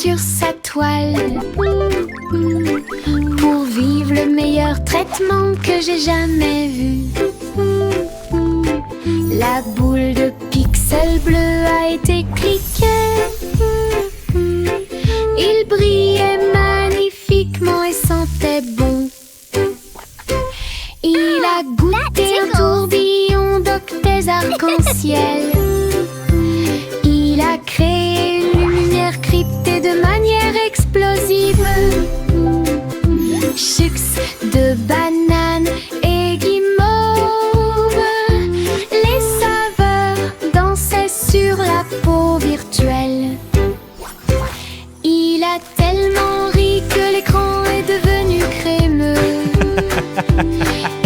sur sa toile pour vivre le meilleur traitement que j'ai jamais vu. La boule de pixels bleus a été cliquée. Il brillait magnifiquement et sentait bon. Il a goûté un tourbillon d'octets arc-en-ciel. Il a créé une lumière cryptée de manière explosive. Chux de banane et guimauve. Les saveurs dansaient sur la peau virtuelle. Il a tellement ri que l'écran est devenu crémeux.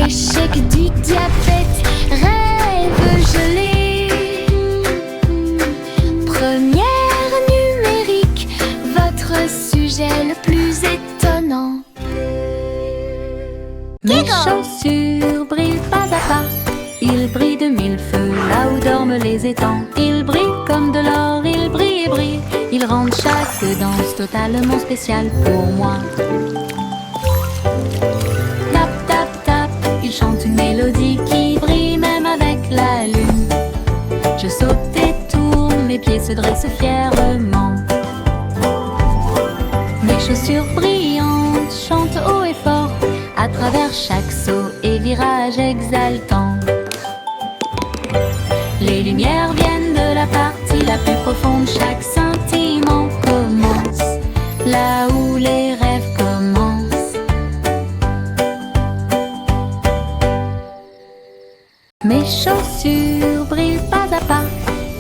Échec du diabète, rêve gelé. Première numérique, votre sujet le plus étonnant. Mes chaussures brillent pas à pas. Ils brillent de mille feux là où dorment les étangs. Ils brillent comme de l'or, ils brillent et brillent. Ils rendent chaque danse totalement spéciale pour moi. Tap, tap, tap, ils chantent une mélodie qui brille même avec la lune. Je saute et tourne, mes pieds se dressent fièrement. Mes chaussures brillantes chantent haut et fort à travers chaque saut et virage exaltant. Les lumières viennent de la partie la plus profonde. Chaque scintillement commence là où les rêves commencent. Mes chaussures brillent pas à pas.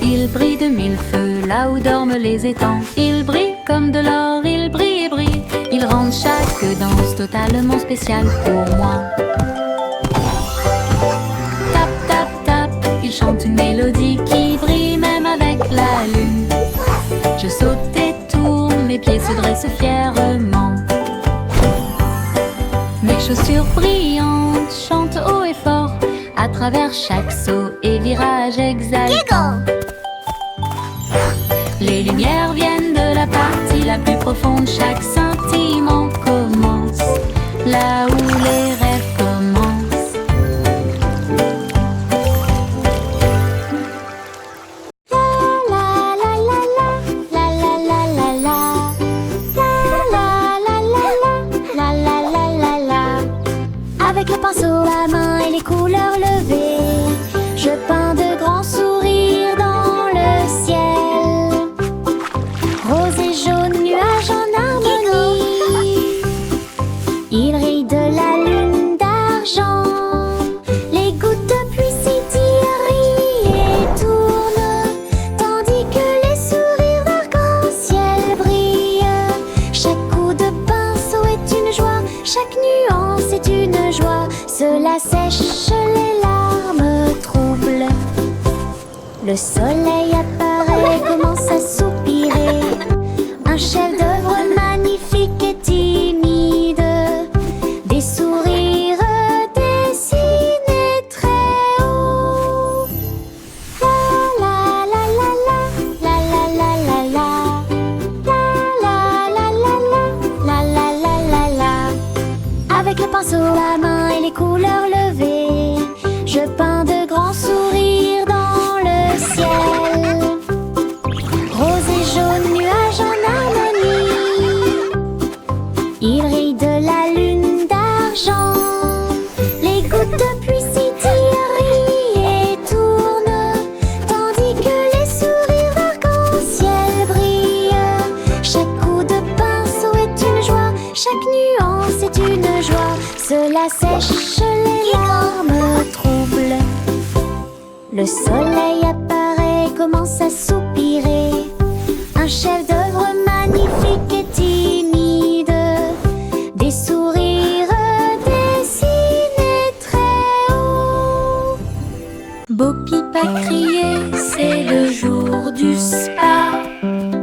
Ils brillent de mille feux là où dorment les étangs. Ils brillent comme de l'or, ils brillent et brillent. Ils rendent chaque danse totalement spéciale pour moi. Tap, tap, tap, ils chantent une mélodie qui brille même avec la lune. Je saute et tourne, mes pieds se dressent fièrement. Mes chaussures brillantes chantent haut et fort à travers chaque saut et virage exaltant. Les lumières viennent de la partie la plus profonde. Chaque scintillement commence là où les rêves commencent. La la la la la la la la la la la la la la la. Avec le pinceau à main et les couleurs levées, je peins de grands sourires dans le ciel. Rose et jaune, nuages en harmonie. Il rit de la lune d'argent. Les gouttes de pluie scintillent et tournent, tandis que les sourires d'arc-en-ciel brillent. Chaque coup de pinceau est une joie, chaque nuance est une joie. Cela sèche les larmes troubles. Le soleil apparaît, commence à soupirer. Un chef-d'œuvre magnifique et timide. Des sourires dessinés très haut. La la la la la la la la la la la la la la la la la. Avec le pinceau à main et les couleurs levées, je peins de grands sourires dans le ciel. Rose et jaune, nuages en harmonie. Il rit de la lune d'argent. Les gouttes de pluie scintillent, rient et tournent, tandis que les sourires d'arc-en-ciel brillent. Chaque coup de pinceau est une joie, chaque nuance est une joie. Cela sèche les larmes troubles. Le soleil apparaît, commence à soupirer. Un chef-d'œuvre magnifique et timide. Des sourires dessinés très haut. Bo Peep a crié, c'est le jour du spa.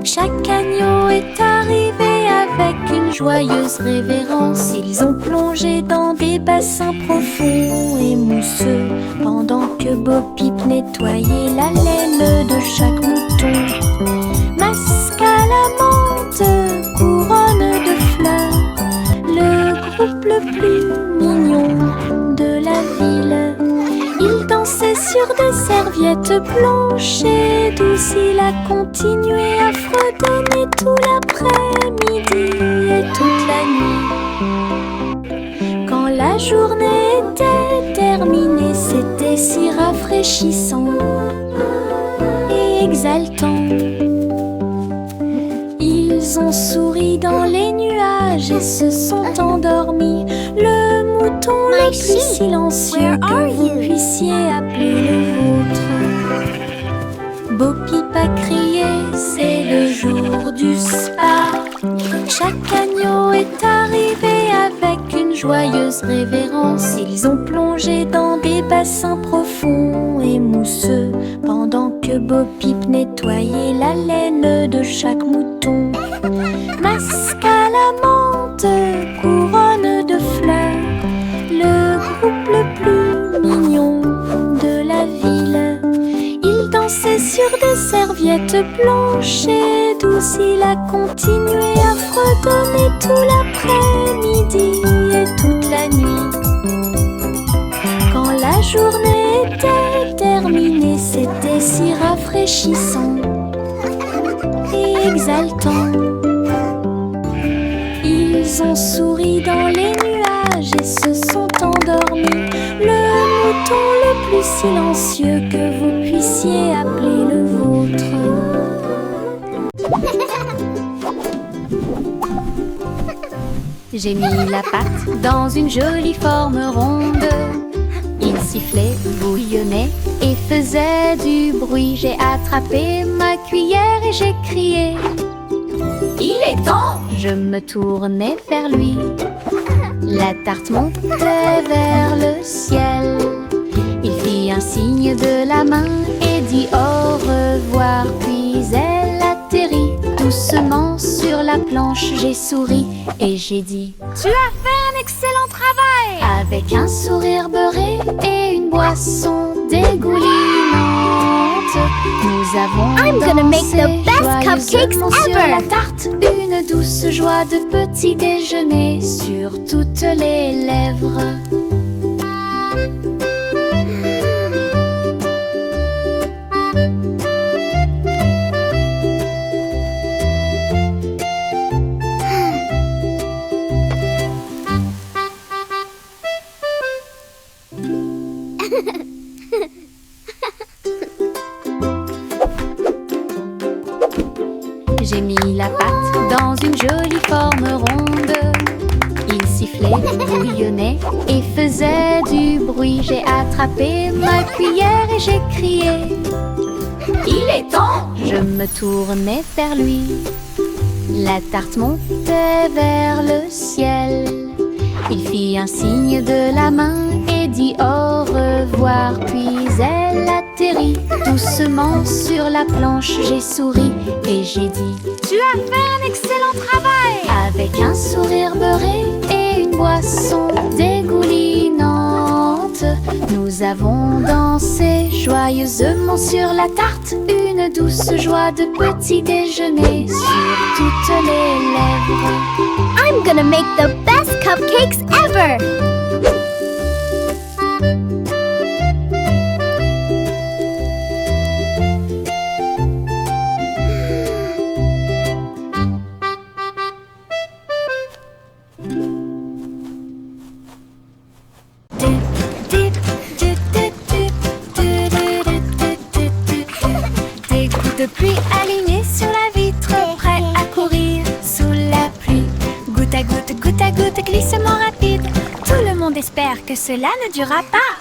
Chaque agneau est arrivé avec une joyeuse révérence. Ils ont plongé dans des bassins profonds et mousseux, pendant que Bo Peep nettoyait la laine de chaque mouton. Masque à la menthe le plus mignon de la ville. Il dansait sur des serviettes blanches et douces. Il a continué à fredonner tout l'après-midi et toute la nuit. Quand la journée était terminée, c'était si rafraîchissant et exaltant. Ils ont souri dans les nuages et se sont endormis. Le mouton le plus silencieux que vous puissiez appeler le vôtre. Bo Peep a crié, c'est le jour du spa. Chaque agneau est arrivé avec une joyeuse révérence. Ils ont plongé dans des bassins profonds et mousseux, pendant que Bo Peep nettoyait la laine de chaque mouton. Masque à la menthe, couronne de fleurs, le groupe le plus mignon de la ville. Il dansait sur des serviettes blanches et douces. Il a continué à fredonner tout l'après-midi et toute la nuit. Quand la journée était terminée, c'était si rafraîchissant et exaltant. Ils ont souri dans les nuages et se sont endormis. Le mouton le plus silencieux que vous puissiez appeler le vôtre. J'ai mis la pâte dans une jolie forme ronde. Il sifflait, bouillonnait et faisait du bruit. J'ai attrapé ma cuillère et j'ai crié: il est temps! Je me tournais vers lui. La tarte montait vers le ciel. Il fit un signe de la main et dit au revoir. Puis elle atterrit doucement sur la planche. J'ai souri et j'ai dit: tu as fait un excellent travail! Avec un sourire beurré et une boisson dégoulinante, nous avons I'm gonna make the best cupcakes sur la ever! tarte, une douce joie de petit déjeuner sur toutes les lèvres. J'ai mis la pâte dans une jolie forme ronde. Il sifflait, bouillonnait et faisait du bruit. J'ai attrapé ma cuillère et j'ai crié: il est temps! Je me tournais vers lui. La tarte montait vers le ciel. Il fit un signe de la main et dit au revoir. Puis elle atterrit doucement sur la planche. J'ai souri et j'ai dit: tu as fait un excellent travail! Avec un sourire beurré et une boisson dégoulinante, nous avons dansé joyeusement sur la tarte, une douce joie de petit déjeuner sur toutes les lèvres. I'm gonna make the best cupcakes ever! Des gouttes de pluie alignées sur la vitre, prêts à courir sous la pluie. Goutte à goutte, glissement rapide. Tout le monde espère que cela ne durera pas.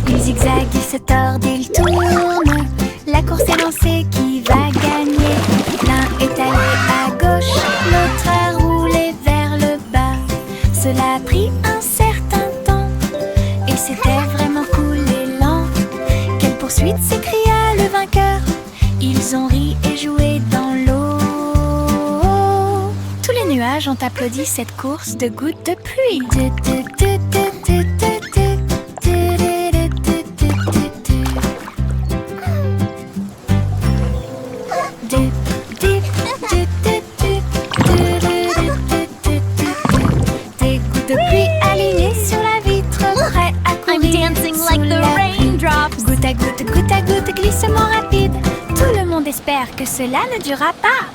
Ils zigzaguent, ils se tordent, ils tournent. La course est lancée, qui va gagner? L'un est allé à gauche, l'autre a roulé vers le bas. Cela a pris un certain temps et c'était vraiment cool et lent. Quelle poursuite, s'écria le vainqueur. Ils ont ri et joué dans l'eau. Tous les nuages ont applaudi cette course de gouttes de pluie. goutte à goutte, glissement rapide. Tout le monde espère que cela ne durera pas.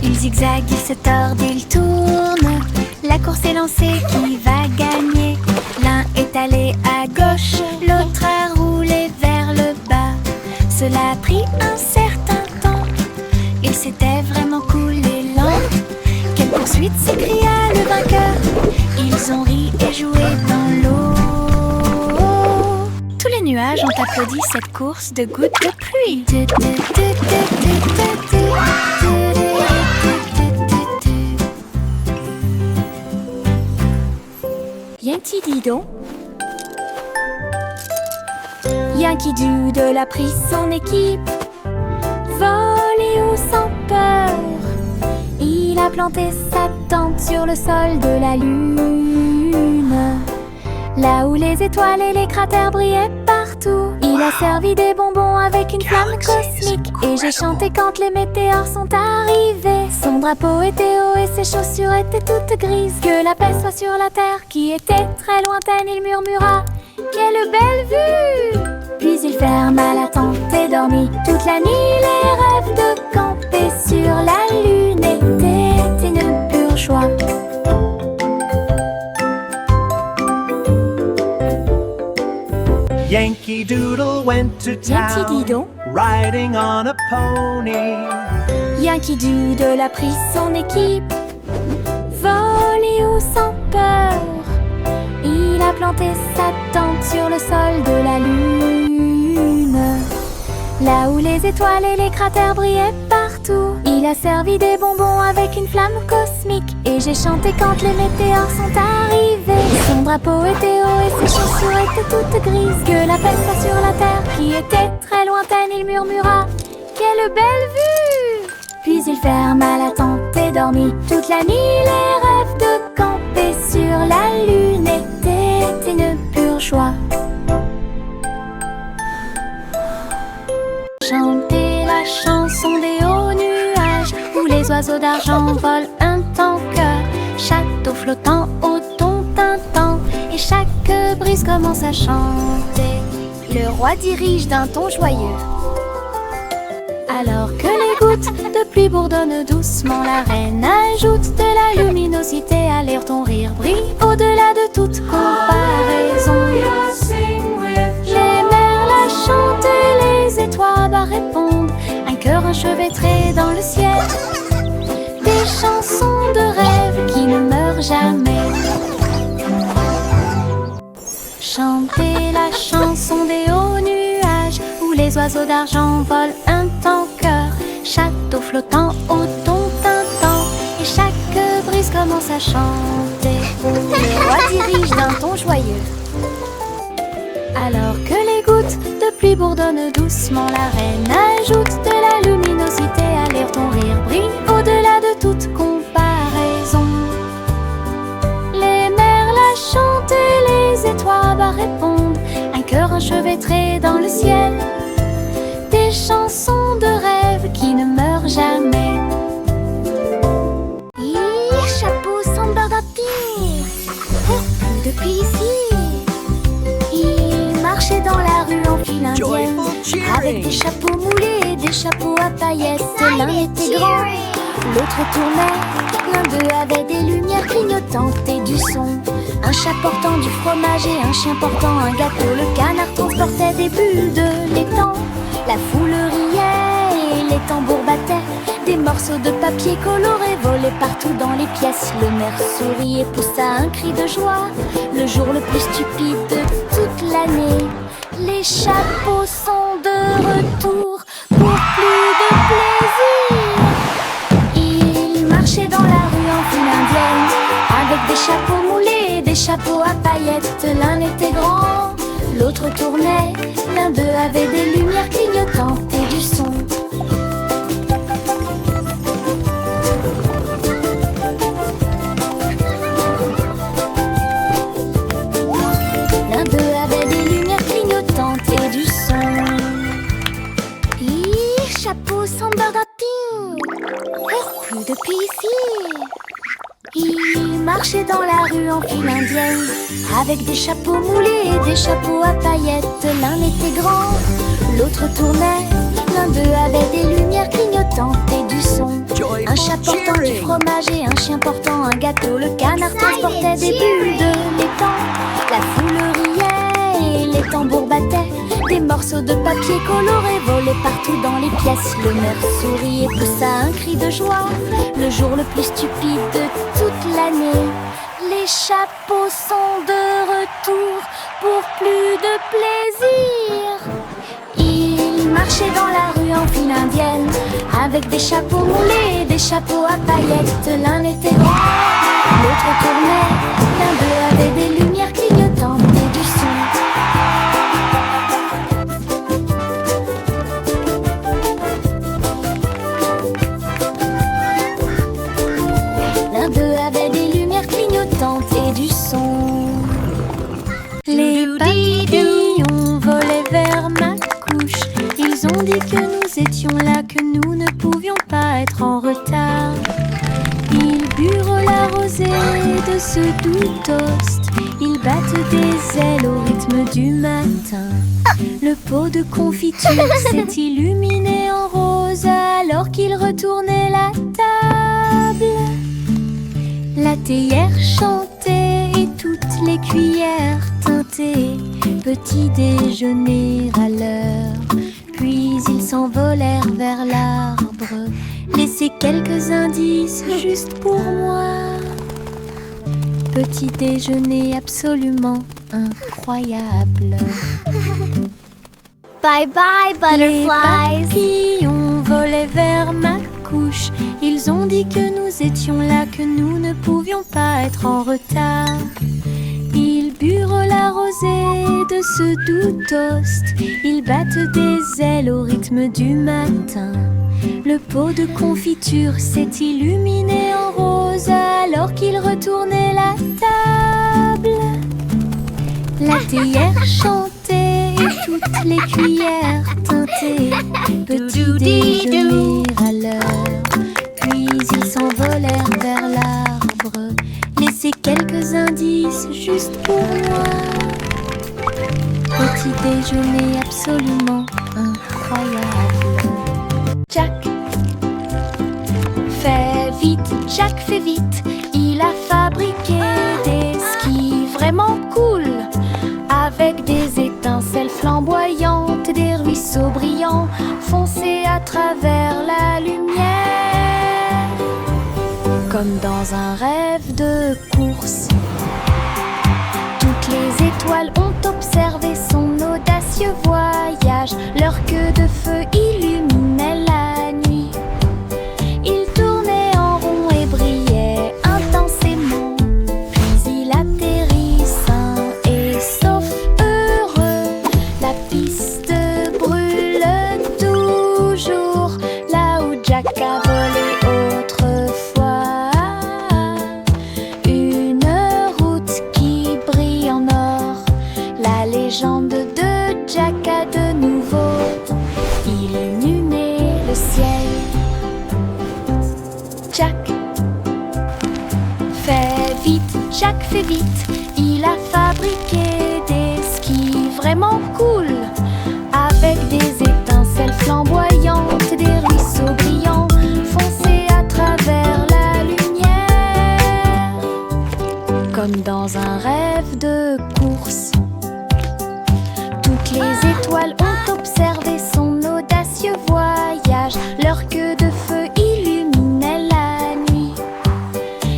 Ils zigzaguent, ils se tordent, ils tournent. La course est lancée, qui va gagner? L'un est allé à gauche, l'autre a roulé vers le bas. Cela a pris un certain temps. Il s'était vraiment coulé lent. Quelle poursuite, s'écria le vainqueur. Ils ont ri et joué dans l'eau. Tous les nuages ont applaudi cette course de gouttes de pluie. Y'a-t-il dit donc? Y'a qui du de a pris son équipe, volé ou sans peur. Il a planté sa tente sur le sol de la lune, là où les étoiles et les cratères brillaient partout. Il a servi des bonbons avec une flamme cosmique. Et j'ai chanté quand les météores sont arrivés. Son drapeau était haut et ses chaussures étaient toutes grises. Que la paix soit sur la terre qui était très lointaine. Il murmura: quelle belle vue! Puis il ferma la tente et dormit toute la nuit. Les rêves de camper sur la lune étaient une pure joie. Yankee Doodle went to Yankee town, Doodle. riding on a pony. Yankee Doodle a pris son équipe, volé ou sans peur. Il a planté sa tente sur le sol de la lune, là où les étoiles et les cratères brillaient partout. Il a servi des bonbons avec une flamme cosmique. Et j'ai chanté quand les météores sont arrivés. Son drapeau était haut et ses chaussures étaient toutes grises. Que la paix soit sur la terre qui était très lointaine. Il murmura: quelle belle vue! Puis il ferma la tente et dormit toute la nuit. Les rêves de camper sur la lune étaient une pure joie. Chantez la chanson des hauts nuages, où les oiseaux d'argent volent un tanker. Château flottant au ton tintant, et chaque brise commence à chanter. Le roi dirige d'un ton joyeux. Alors que les gouttes de pluie bourdonnent doucement, la reine ajoute de la luminosité. À l'air ton rire brille au-delà de toute comparaison. Les merles chantent et les étoiles répondent, un cœur enchevêtré dans le ciel. Des chansons de rêve qui ne meurent jamais. Chantez la chanson des hauts nuages, où les oiseaux d'argent volent un tanker. Château flottant au ton tintant, et chaque brise commence à chanter. Le roi dirige d'un ton joyeux. Alors que les gouttes de pluie bourdonnent doucement, la reine ajoute de la luminosité. À l'air ton rire brille au-delà de toute comparaison. Les merles chantent et les étoiles répondent, un cœur enchevêtré dans le ciel. Des chansons de rêve qui ne meurent jamais. Chapeau sans bordotine, depuis ici. Il marchait dans la rue en file indienne, avec des chapeaux moulés et des chapeaux à paillettes. L'un était grand, l'autre tournait. L'un d'eux avait des lumières clignotantes et du son. Un chat portant du fromage et un chien portant un gâteau. Le canard transportait des bulles de l'étang. La foule riait et les tambours battaient. Des morceaux de papier coloré volaient partout dans les pièces. Le maire sourit et poussa un cri de joie. Le jour le plus stupide de toute l'année. Les chapeaux sont de retour pour plus de plaisir. Ils marchaient dans la rue en file indienne, avec des chapeaux moulés et des chapeaux à paillettes. L'un était grand, l'autre tournait. L'un d'eux avait des lumières clignotantes et du son. L'un d'eux avait des lumières clignotantes et du son. Chapeau sans bordotine, plus depuis ici. Il marchait dans la rue en file indienne, avec des chapeaux moulés et des chapeaux à paillettes. L'un était grand, l'autre tournait. L'un d'eux avait des lumières clignotantes et du son. Un chat portant du fromage et un chien portant un gâteau. Le canard transportait des bulles de l'étang. La foule riait et les tambours battaient. Des morceaux de papier colorés volaient partout dans les pièces. Le maire sourit et poussa un cri de joie. Le jour le plus stupide de toute l'année. Les chapeaux sont de retour pour plus de plaisir. Ils marchaient dans la rue en file indienne, avec des chapeaux moulés et des chapeaux à paillettes. L'un était grand, l'autre tournait. L'un d'eux avait des lumières clignotantes et du son. L'un d'eux avait des lumières clignotantes et du son. Les papillons volaient vers ma couche. Ils ont dit que nous étions là, que nous ne pouvions pas être en retard. Ils burent la rosée de ce doux toast. Ils battent des ailes au rythme du matin. Le pot de confiture s'est illuminé en rose alors qu'ils retournaient la table. La théière chantait et toutes les cuillères teintaient. Petit déjeuner à l'heure. Puis ils s'envolèrent vers l'arbre. Laissez quelques indices juste pour moi. Petit déjeuner absolument incroyable. Bye bye, Les butterflies. papillons volaient vers ma couche. Ils ont dit que nous étions là, que nous ne pouvions pas être en retard. Ils burent la rosée de ce doux toast. Ils battent des ailes au rythme du matin. Le pot de confiture s'est illuminé en rose alors qu'ils retournaient la table. La théière chantait et toutes les cuillères teintaient. Petit déjeuner à l'heure. Puis ils s'envolèrent vers l'arbre. Laissez quelques indices juste pour moi. Petit déjeuner absolument incroyable. Jack fait vite, Jack fait vite. Il a fabriqué des skis vraiment cool, avec des étincelles flamboyantes, des ruisseaux brillants foncés à travers la lumière. Comme dans un rêve de course, toutes les étoiles ont observé son audacieux voyage. Leur queue de feu illuminait la nuit. Il tournait en rond et brillait intensément. Puis il atterrit sain et sauf, heureux. La piste brûle toujours là où Jack a volé autrefois. Une route qui brille en or. La légende de Jack a de nouveau illuminé le ciel. Jack fait vite, Jack fait vite. Il a fabriqué des skis vraiment cool, avec des étincelles flamboyantes, des ruisseaux brillants foncés à travers la lumière. Comme dans un rêve de course, toutes les étoiles ont observé son audacieux voyage. Leur queue de feu illuminait la nuit.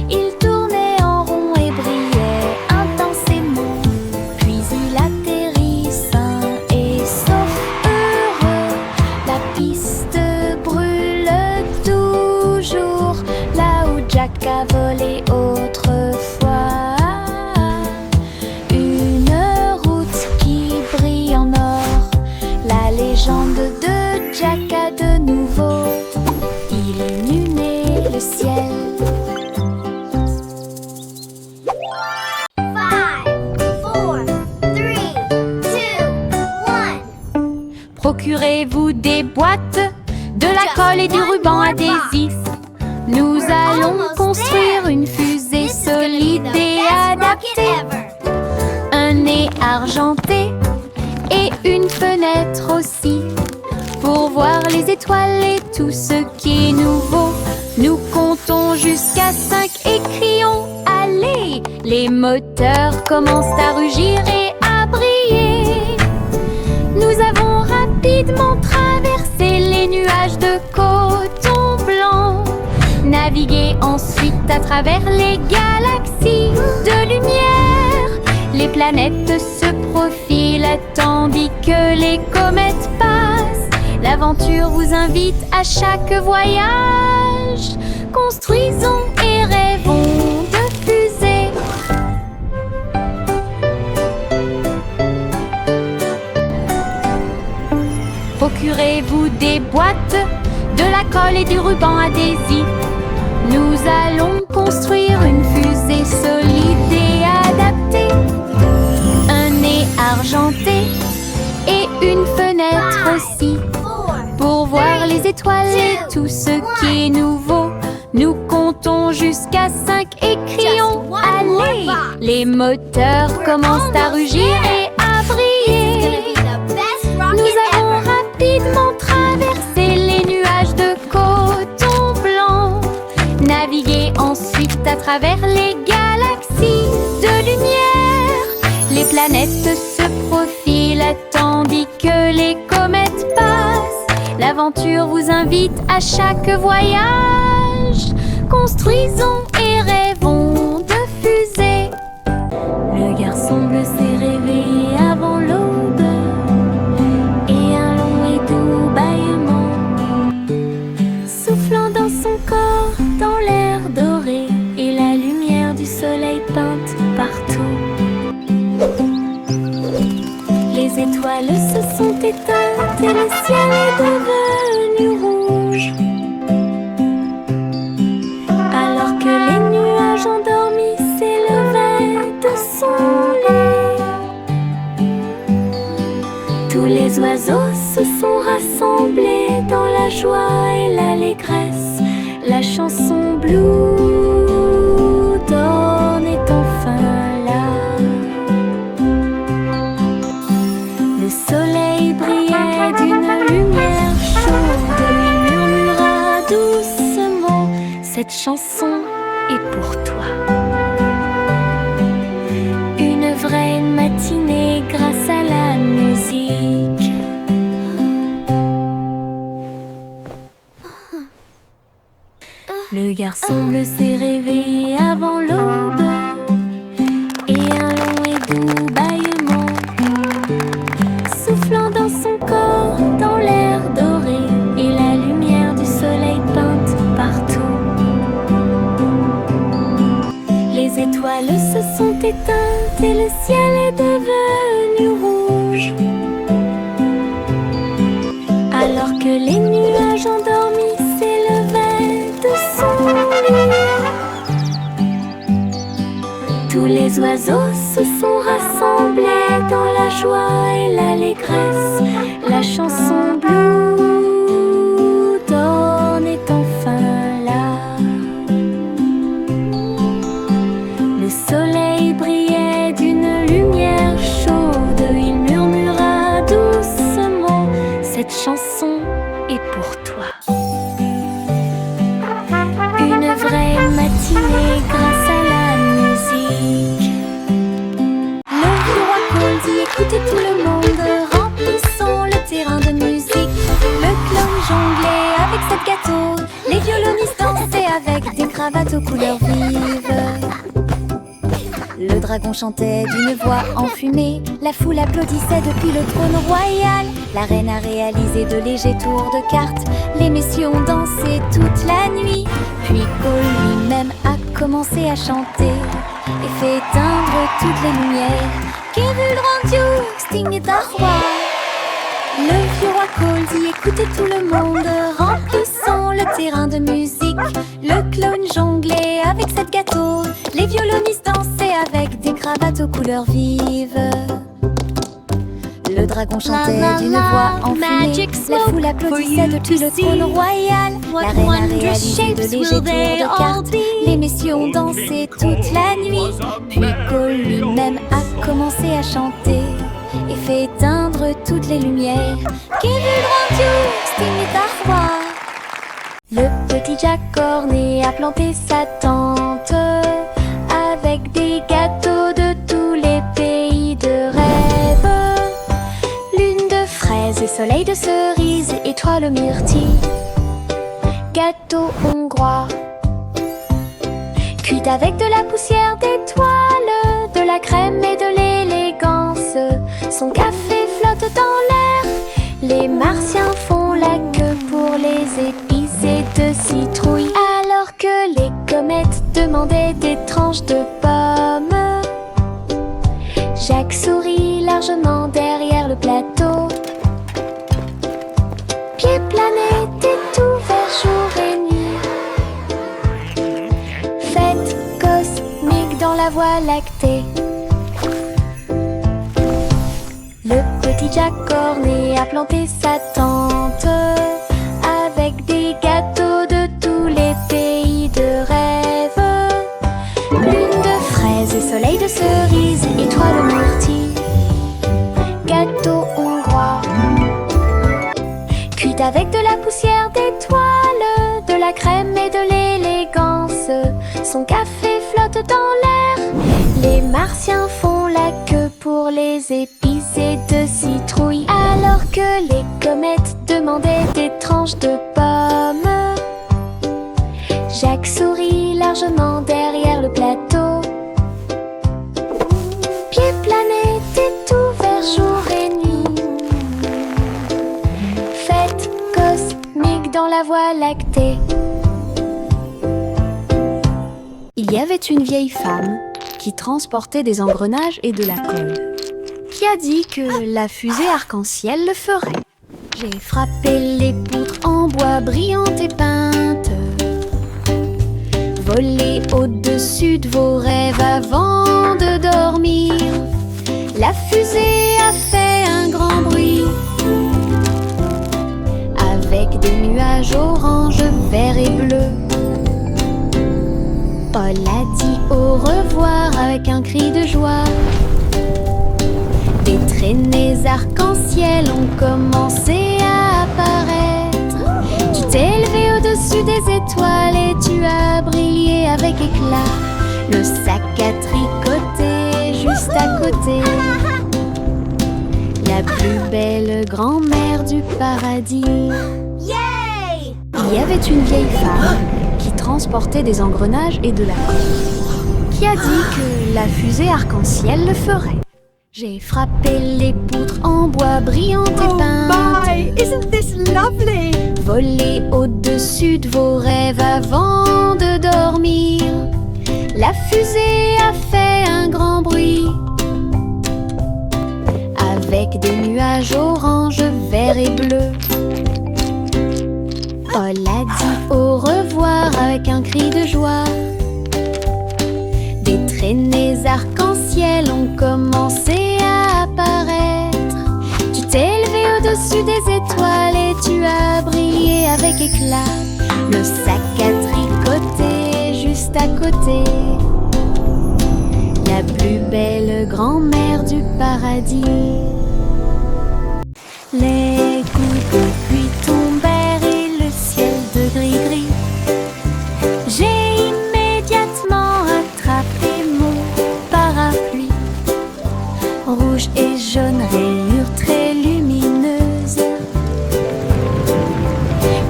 Il tournait en rond et brillait intensément. Puis il atterrit sain et sauf, heureux. La piste brûle toujours là où Jack a volé autrefois. Une route qui brille en or. La légende de Jack a de nouveau illuminé le ciel. 5, 4, 3, 2, 1. Procurez-vous des boîtes, de la colle et du ruban adhésif. Nous allons construire une fusée solide et argenté et une fenêtre aussi pour voir les étoiles et tout ce qui est nouveau. Nous comptons jusqu'à 5 et crions allez! Les moteurs commencent à rugir et à briller. Nous avons rapidement traversé les nuages de coton blanc, navigué ensuite à travers les galaxies de lumière. Les planètes se profilent tandis que les comètes passent. L'aventure vous invite à chaque voyage. Construisons et rêvons de fusées. Procurez-vous des boîtes, de la colle et du ruban adhésif. Nous allons construire une fusée solide et adaptée. Un nez argenté et une fenêtre aussi pour voir les étoiles et tout ce qui est nouveau. Nous comptons jusqu'à 5 et crions allez! Les moteurs commencent à rugir et à briller. Nous avons rapidement traversé les nuages de coton blanc, navigué ensuite à travers les galaxies de lumière. Les planètes se profilent tandis que les comètes passent. L'aventure vous invite à chaque voyage. Construisons et rêvons de fusées. Le garçon bleu s'est réveillé avant l'aube et un long et doux bâillement, soufflant dans son corps, dans l'air doré et la lumière du soleil peinte partout. Les étoiles se sont éteintes et le ciel est devenu rouge, alors que les nuages endormis s'élevaient de son lit. Tous les oiseaux se sont rassemblés dans la joie et l'allégresse. La chanson Blue Dawn est enfin là. Le soleil brillait d'une lumière chaude. Il murmura doucement: cette chanson est pour toi. Une vraie matinée grâce à la musique. Le garçon bleu s'est réveillé avant l'aube et un long et doux bâillement, soufflant dans son corps, dans l'air doré et la lumière du soleil peinte partout. Les étoiles se sont éteintes et le ciel est devenu rouge, alors que les nuages endormis s'élevaient de son lit. Tous les oiseaux se sont rassemblés dans la joie et l'allégresse. La chanson Blue Dawn est enfin là. Le soleil brillait d'une lumière chaude. Il murmura doucement: cette chanson est pour toi. Une vraie matinée grâce à la musique. Le vieux roi Cole dit: écoutez tout le monde, remplissons le terrain de musique. Le clown jonglait avec cette gâteau, les violonistes dansaient avec des cravates aux couleurs vives. Le dragon chantait d'une voix enfumée, la foule applaudissait depuis le trône royal. La reine a réalisé de légers tours de cartes, les messieurs ont dansé toute la nuit. Puis Cole lui-même a commencé à chanter et fait éteindre toutes les lumières. Kevul rendu, Sting est un roi. Le vieux roi Cole dit: écoutez tout le monde, remplissons le terrain de musique. Le clown jonglait avec cette gâteau, les violonistes dansaient avec des cravates aux couleurs vives. Le dragon chantait d'une voix enfumée, la foule applaudissait depuis le trône royal. La reine a réalisé de légers tours de cartes, les messieurs ont dansé toute la nuit. Puis Cole lui-même a commencé à chanter et fait éteindre toutes les lumières. Qui veut grandiose, timide à roi. Le petit Jack Cornet a planté sa tente avec des gâteaux de tous les pays de rêve. Lune de fraises et soleil de cerises, étoile myrtille, gâteau hongrois. Cuit avec de la poussière d'étoiles, de la crème et de l'élégance. Son café flotte dans l'air, les martiens font la queue pour les épices et de citrouilles. Alors que les comètes demandaient des tranches de pommes, Jacques sourit largement derrière le plateau. Pieds, planète et ouvert jour et nuit. Fête cosmique dans la Voie lactée. Le petit Jack Cornet a planté sa tente avec des gâteaux de tous les pays de rêve. Lune de fraises et soleil de cerises, étoile myrtille, gâteau hongrois. Cuit avec de la poussière d'étoiles, de la crème et de l'élégance. Son café flotte dans l'air, les martiens font la queue pour les épices et de citrouilles. Alors que les comètes demandaient des tranches de pommes, Jacques sourit largement derrière le plateau. Pieds, planète et ouvert jour et nuit. Fête cosmique dans la Voie lactée. Il y avait une vieille femme qui transportait des engrenages et de la colle, qui a dit que la fusée arc-en-ciel le ferait. J'ai frappé les poutres en bois brillantes et peintes, volé au-dessus de vos rêves avant de dormir. La fusée a fait un grand bruit, avec des nuages orange, vert et bleu. Paul a dit au revoir avec un cri de joie. Des traînées arc-en-ciel ont commencé à apparaître. Tu t'es élevé au-dessus des étoiles et tu as brillé avec éclat. Le sac à tricoter juste à côté, la plus belle grand-mère du paradis. Yay! Il y avait une vieille femme qui transportait des engrenages et de la colle, qui a dit que la fusée arc-en-ciel le ferait. J'ai frappé les poutres en bois brillantes et peintes. Oh my, isn't this lovely? Volé au-dessus de vos rêves avant de dormir. La fusée a fait un grand bruit, avec des nuages orange, vert et bleu. Paul a dit au revoir avec un cri de joie. Des traînées arc-en-ciel ont commencé à apparaître. Tu t'es élevé au-dessus des étoiles et tu as brillé avec éclat. Le sac à tricoter juste à côté, la plus belle grand-mère du paradis. Les gouttes de pluie tombèrent et le ciel de gris-gris. J'ai immédiatement attrapé mon parapluie. Rouge et jaune, rayures très lumineuses.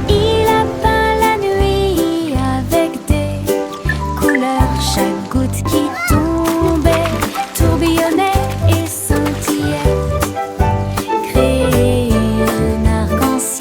Il a peint la nuit avec des couleurs. Chaque goutte qui tombait tourbillonnait et scintillait, créait un arc-en-ciel.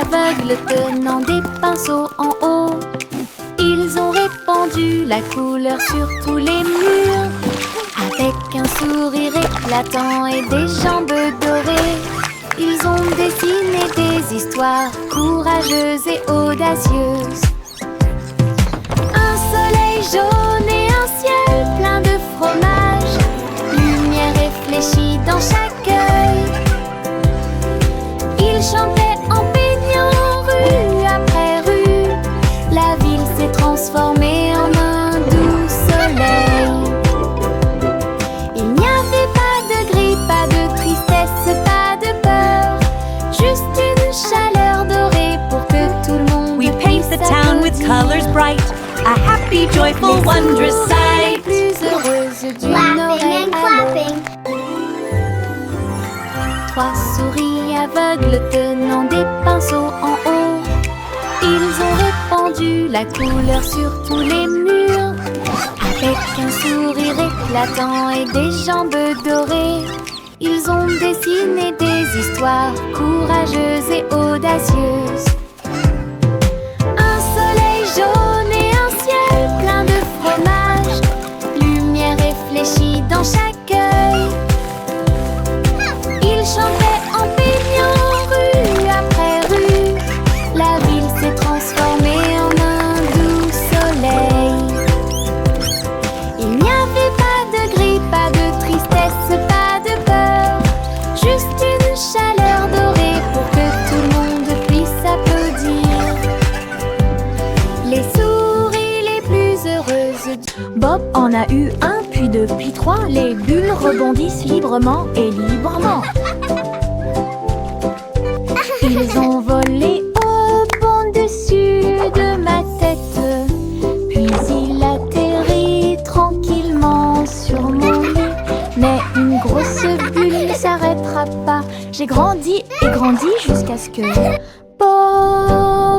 aveugles tenant des pinceaux en haut. Ils ont répandu la couleur sur tous les murs. Avec un sourire éclatant et des jambes dorées, ils ont dessiné des histoires courageuses et audacieuses. Un soleil jaune et un ciel plein de fromage, lumière réfléchie dans chaque œil. Ils chantaient en peignant rue après rue. La ville s'est transformée en un doux soleil. Il n'y avait pas de gris, pas de tristesse, pas de peur, juste une chaleur dorée pour que tout le monde We paint the town with colors bright, a happy, joyful, wondrous les sight. plus heureuses d'une Laughing oreille and à l'autre. clapping. Trois souris aveugles tenant des pinceaux en haut. Ils ont répandu la couleur sur tous les murs. Avec un sourire éclatant et des jambes dorées, ils ont dessiné des histoires courageuses et audacieuses. Un soleil jaune et un ciel plein de fromage, lumière réfléchie dans chaque œil. Ils chantaient en peignant rue après rue. La ville s'est transformée en un doux soleil. Il n'y avait pas de gris, pas de tristesse, pas de peur, juste une chaleur dorée pour que tout le monde puisse applaudir. Les souris les plus heureuses. Bob en a eu un, puis deux, puis trois. Les bulles rebondissent librement et librement. Ils ont volé au-dessus de ma tête, puis il atterrit tranquillement sur mon lit. Mais une grosse bulle ne s'arrêtera pas. J'ai grandi et grandi jusqu'à ce que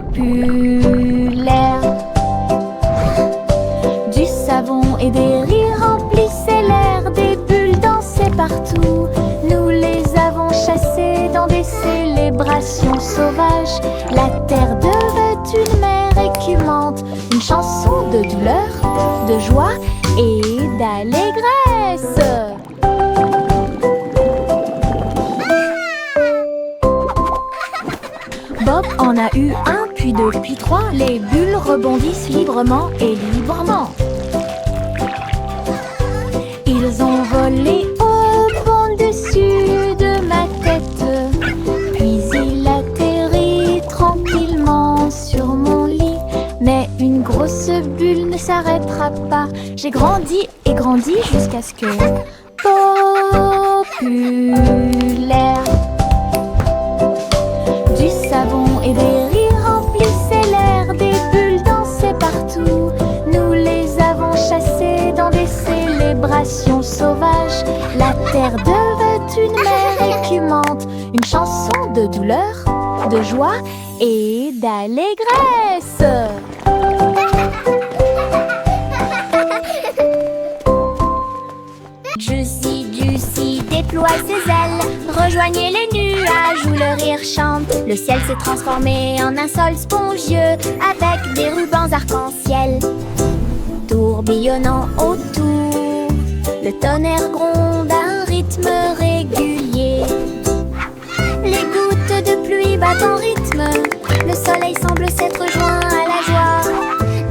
populaire. Du savon et des rires remplissaient l'air, des bulles dansaient partout. Nous les avons chassées dans des célébrations sauvages. La terre devait une mer écumante, une chanson de douleur, de joie et d'allégresse. Bob en a eu un, puis deux, puis trois. Les bulles rebondissent librement et librement. Ils ont volé au-dessus de ma tête, puis il atterrit tranquillement sur mon lit. Mais une grosse bulle ne s'arrêtera pas. J'ai grandi et grandi jusqu'à ce que populaire. Du savon et des rires remplissaient l'air, des bulles dansaient partout. Nous les avons chassées dans des célébrations sauvages. La terre devait une mer écumante, une chanson de douleur, de joie et d'allégresse. Juicy déploie ses ailes, rejoignez les nuages où le rire chante. Le ciel s'est transformé en un sol spongieux avec des rubans arc-en-ciel tourbillonnant autour. Le tonnerre gronde à un rythme régulier. Les gouttes de pluie battent en rythme. Le soleil semble s'être joint à la joie.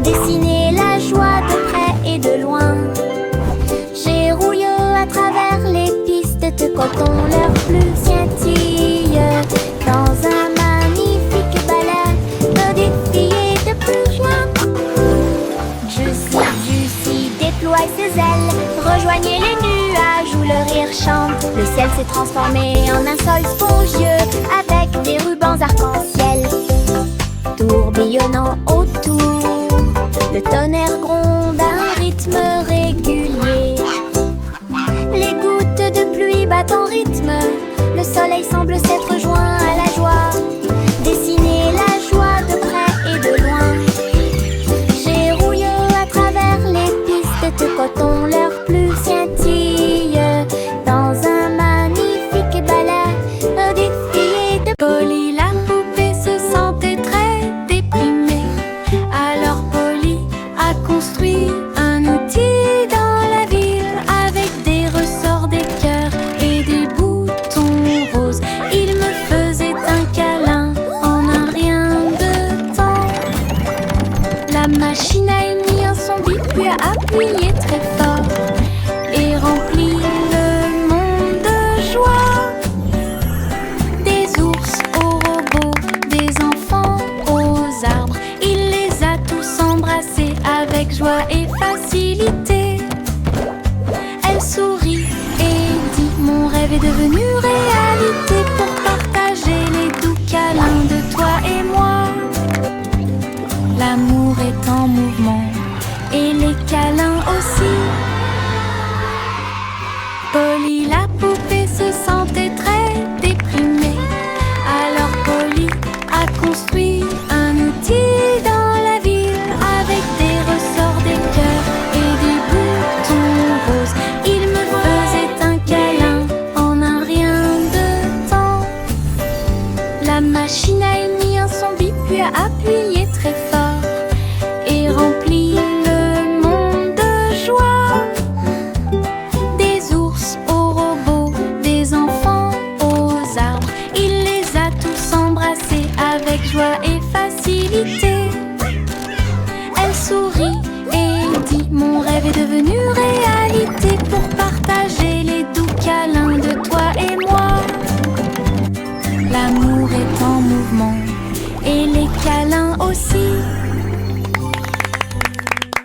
Dessiner la joie de près et de loin. J'ai rouillé à travers les pistes de coton, leurs plumes scintillent dans un magnifique balai de défilé de plus loin. Juicy déploie ses ailes, rejoignez les nuages où le rire chante. Le ciel s'est transformé en un sol spongieux avec des rubans arc-en-ciel tourbillonnant autour. Le tonnerre gronde à un rythme régulier. Les gouttes de pluie battent en rythme. Le soleil semble s'être joint à la joie. Dessiner la joie de près et de loin. J'ai rouillé à travers les pistes de coton, leurs plumes scintillent dans un magnifique balai de défilé de Polly la poupée se sent Elle sourit et dit: mon rêve est devenu réalité pour partager les doux câlins de toi et moi. L'amour est en mouvement et les câlins aussi. Polly la poupée se sentait très déprimée. Alors Polly a construit un outil dans la ville avec des ressorts, des cœurs et des boutons roses. Il me faisait un câlin en un rien de temps. La machine a émis un son bip puis a appuyé très fort et rempli le monde de joie. Des ours aux robots, des enfants aux arbres, il les a tous embrassés avec joie et facilité. Elle sourit et dit: mon rêve est devenu réalité pour partager les doux câlins de toi et moi. L'amour est en mouvement et les câlins aussi.